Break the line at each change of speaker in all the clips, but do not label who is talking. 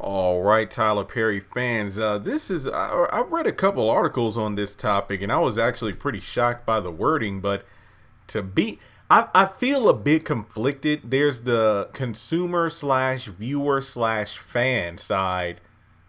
All right, Tyler Perry fans. I've read a couple articles on this topic, and I was actually pretty shocked by the wording. But to be, I feel a bit conflicted. There's the consumer slash viewer slash fan side.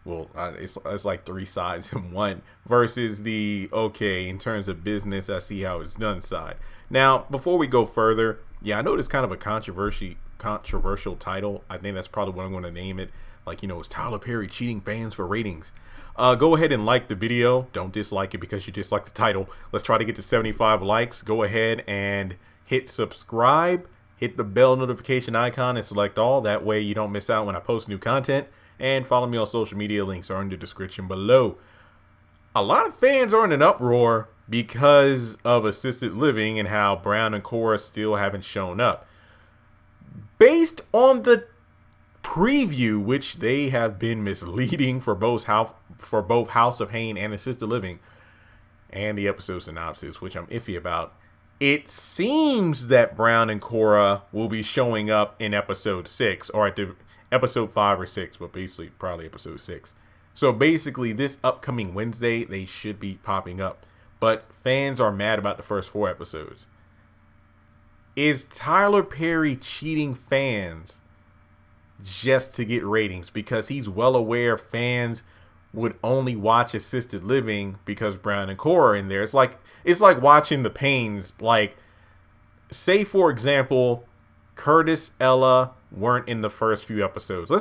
Well, it's like three sides in one versus the okay in terms of business. I see how it's done side. Now, before we go further, yeah, I know it's kind of a controversial title. I think that's probably what I'm going to name it. Like, is Tyler Perry cheating fans for ratings? Go ahead and like the video. Don't dislike it because you dislike the title. Let's try to get to 75 likes. Go ahead and hit subscribe. Hit the bell notification icon and select all. That way you don't miss out when I post new content. And follow me on social media. Links are in the description below. A lot of fans are in an uproar because of assisted living and how Brown and Cora still haven't shown up. Based on the preview, which they have been misleading for both House of Payne and Assisted Living, and the episode synopsis, which I'm iffy about, it seems that Brown and Cora will be showing up in episode 6, or at the episode 5 or 6, but basically probably episode 6. So basically this upcoming Wednesday, they should be popping up. But fans are mad about the first 4 episodes. Is Tyler Perry cheating fans just to get ratings? Because he's well aware fans would only watch Assisted Living because Brown and Cora are in there. It's like watching the Paynes. Like, say for example, Curtis, Ella weren't in the first few episodes.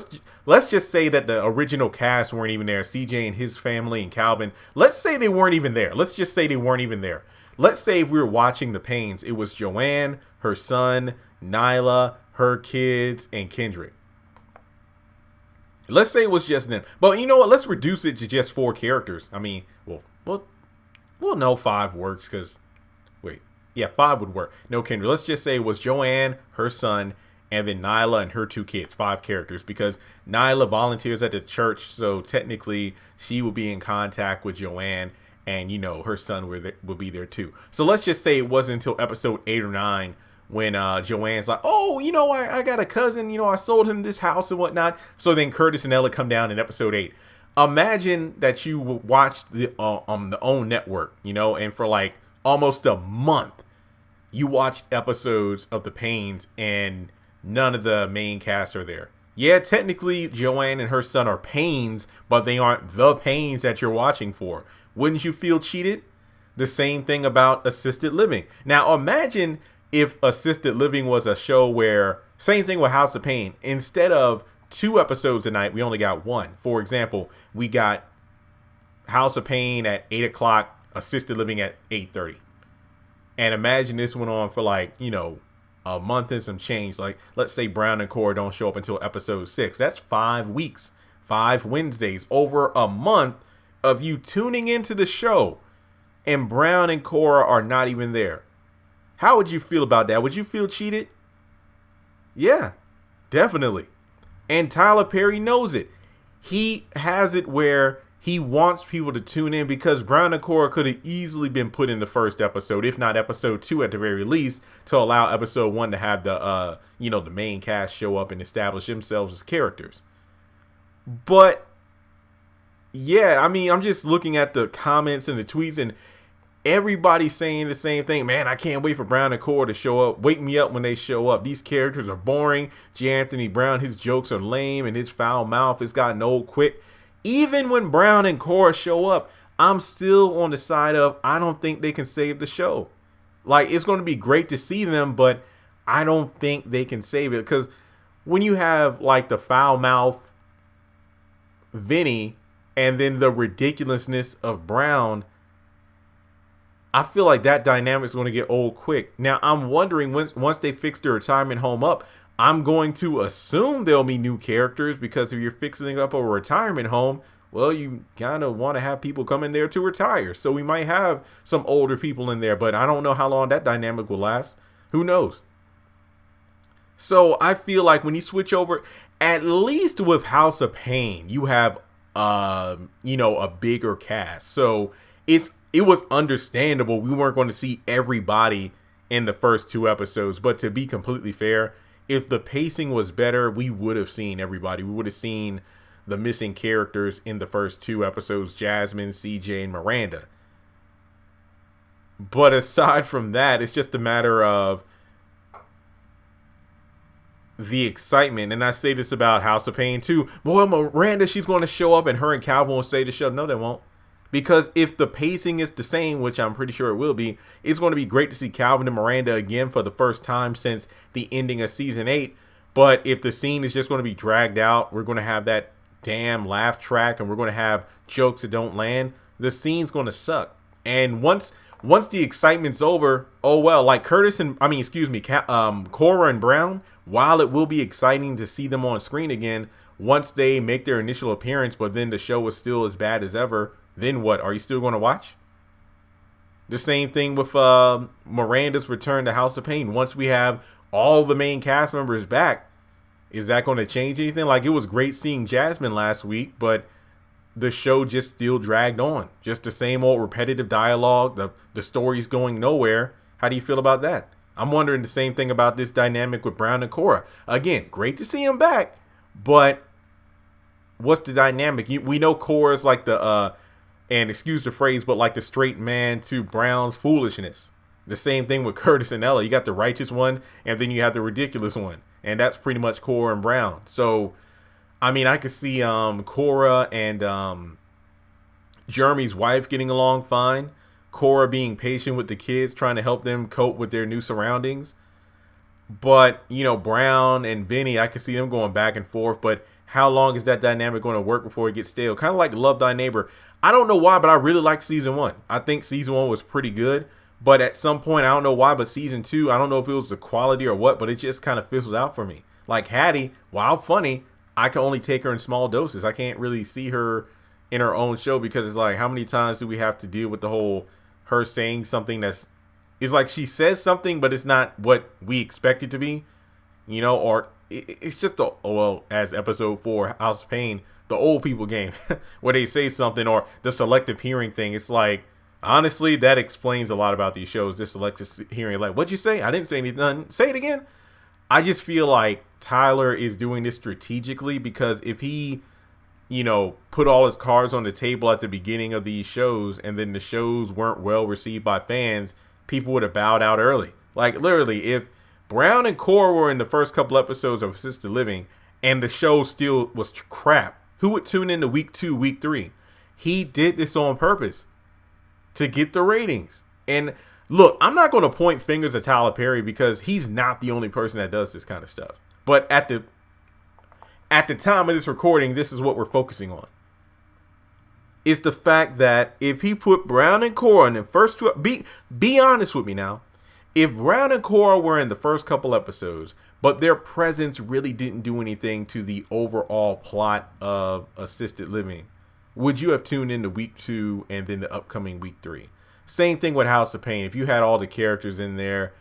Let's just say that the original cast weren't even there. CJ and his family and Calvin. Let's say they weren't even there. Let's just say they weren't even there. Let's say if we were watching the Paynes, it was Joanne, her son, Nyla, her kids, and Kendrick. Let's say it was just them. But you know what? Let's reduce it to just 4 characters. I mean, well, no, 5 works because, wait. Yeah, 5 would work. No Kendrick. Let's just say it was Joanne, her son, and then Nyla and her 2 kids. 5 characters because Nyla volunteers at the church. So technically, she will be in contact with Joanne. And, her son will be there too. So let's just say it wasn't until episode 8 or 9 when Joanne's like, oh, I got a cousin, I sold him this house and whatnot. So then Curtis and Ella come down in episode 8. Imagine that you watched the OWN network, and for like almost a month, you watched episodes of the Paynes and none of the main cast are there. Yeah, technically Joanne and her son are Paynes, but they aren't the Paynes that you're watching for. Wouldn't you feel cheated? The same thing about Assisted Living. Now imagine if Assisted Living was a show where, same thing with House of Payne, instead of 2 episodes a night, we only got 1. For example, we got House of Payne at 8 o'clock, Assisted Living at 8:30. And imagine this went on for like, a month and some change. Like, let's say Brown and Cora don't show up until episode 6. That's 5 weeks, 5 Wednesdays, over a month of you tuning into the show. And Brown and Cora are not even there. How would you feel about that? Would you feel cheated? Yeah, definitely. And Tyler Perry knows it. He has it where he wants people to tune in because Brown and Cora could have easily been put in the first episode, if not episode 2 at the very least, to allow episode 1 to have the the main cast show up and establish themselves as characters. But yeah, I mean, I'm just looking at the comments and the tweets and everybody's saying the same thing. Man, I can't wait for Brown and Cora to show up. Wake me up when they show up. These characters are boring. J. Anthony Brown, his jokes are lame and his foul mouth has gotten old quick. Even when Brown and Cora show up, I'm still on the side of I don't think they can save the show. Like, it's going to be great to see them, but I don't think they can save it. Because when you have like the foul mouth Vinny and then the ridiculousness of Brown, I feel like that dynamic is going to get old quick. Now, I'm wondering once they fix the retirement home up, I'm going to assume there'll be new characters because if you're fixing up a retirement home, well, you kind of want to have people come in there to retire. So we might have some older people in there, but I don't know how long that dynamic will last. Who knows? So I feel like when you switch over, at least with House of Payne, you have, a bigger cast. So it was understandable we weren't going to see everybody in the first 2 episodes. But to be completely fair, if the pacing was better, we would have seen everybody. We would have seen the missing characters in the first 2 episodes, Jasmine, CJ, and Miranda. But aside from that, it's just a matter of the excitement. And I say this about House of Payne too. Boy, Miranda, she's going to show up and her and Calvin will stay the show. No, they won't. Because if the pacing is the same, which I'm pretty sure it will be, it's going to be great to see Calvin and Miranda again for the first time since the ending of season 8. But if the scene is just going to be dragged out, we're going to have that damn laugh track and we're going to have jokes that don't land. The scene's going to suck. And once the excitement's over, oh well, like Cora and Brown, while it will be exciting to see them on screen again, once they make their initial appearance, but then the show is still as bad as ever, then what? Are you still going to watch? The same thing with Miranda's return to House of Payne. Once we have all the main cast members back, is that going to change anything? Like, it was great seeing Jasmine last week, but the show just still dragged on. Just the same old repetitive dialogue. The story's going nowhere. How do you feel about that? I'm wondering the same thing about this dynamic with Brown and Cora. Again, great to see him back, but what's the dynamic? We know Cora's like the and excuse the phrase, but like the straight man to Brown's foolishness. The same thing with Curtis and Ella. You got the righteous one, and then you have the ridiculous one. And that's pretty much Cora and Brown. So, I mean, I could see Cora and Jeremy's wife getting along fine. Cora being patient with the kids, trying to help them cope with their new surroundings. But, you know, Brown and Benny, I could see them going back and forth. But how long is that dynamic going to work before it gets stale? Kind of like Love Thy Neighbor. I don't know why, but I really like season 1. I think season 1 was pretty good. But at some point, I don't know why, but season 2, I don't know if it was the quality or what, but it just kind of fizzled out for me. Like Hattie, while funny, I can only take her in small doses. I can't really see her in her own show because it's like, how many times do we have to deal with the whole her saying something it's like she says something, but it's not what we expect it to be, you know, or it's just as episode 4, House of Payne, the old people game where they say something, or the selective hearing thing. It's like, honestly, that explains a lot about these shows. This selective hearing, like, what'd you say? I didn't say anything. Say it again. I just feel like Tyler is doing this strategically because if he, you know, put all his cards on the table at the beginning of these shows and then the shows weren't well received by fans, people would have bowed out early. Like, literally, if Brown and Cora were in the first couple episodes of Assisted Living and the show still was crap, who would tune into week 2, week 3? He did this on purpose to get the ratings. And look, I'm not going to point fingers at Tyler Perry because he's not the only person that does this kind of stuff. But at the time of this recording, this is what we're focusing on. It's the fact that if he put Brown and Cora in the first two, be honest with me now. If Brown and Cora were in the first couple episodes, but their presence really didn't do anything to the overall plot of Assisted Living, would you have tuned into week 2 and then the upcoming week 3? Same thing with House of Payne. If you had all the characters in there,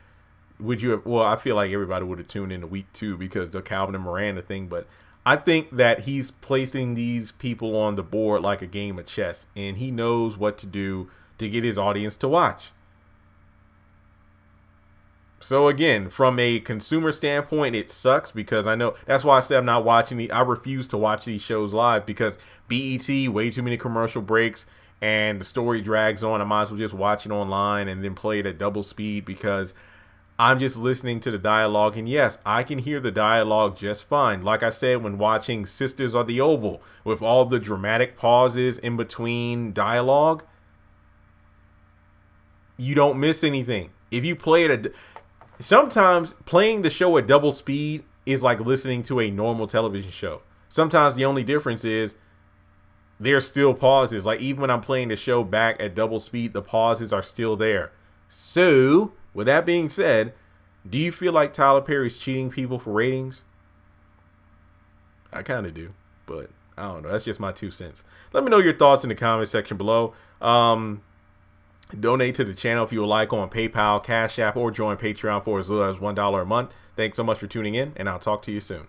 would you have, well, I feel like everybody would have tuned into week 2 because the Calvin and Miranda thing, but I think that he's placing these people on the board like a game of chess, and he knows what to do to get his audience to watch. So again, from a consumer standpoint, it sucks because I know that's why I said I'm not watching I refuse to watch these shows live because BET, way too many commercial breaks and the story drags on. I might as well just watch it online and then play it at double speed because I'm just listening to the dialogue. And yes, I can hear the dialogue just fine. Like I said, when watching Sisters of the Oval with all the dramatic pauses in between dialogue, you don't miss anything. If you play it sometimes playing the show at double speed is like listening to a normal television show. Sometimes the only difference is there's still pauses. Like even when I'm playing the show back at double speed, the pauses are still there. So with that being said, do you feel like Tyler Perry's cheating people for ratings? I kind of do, but I don't know. That's just my 2 cents. Let me know your thoughts in the comment section below. Donate to the channel if you would like on PayPal, Cash App, or join Patreon for as little as $1 a month. Thanks so much for tuning in, and I'll talk to you soon.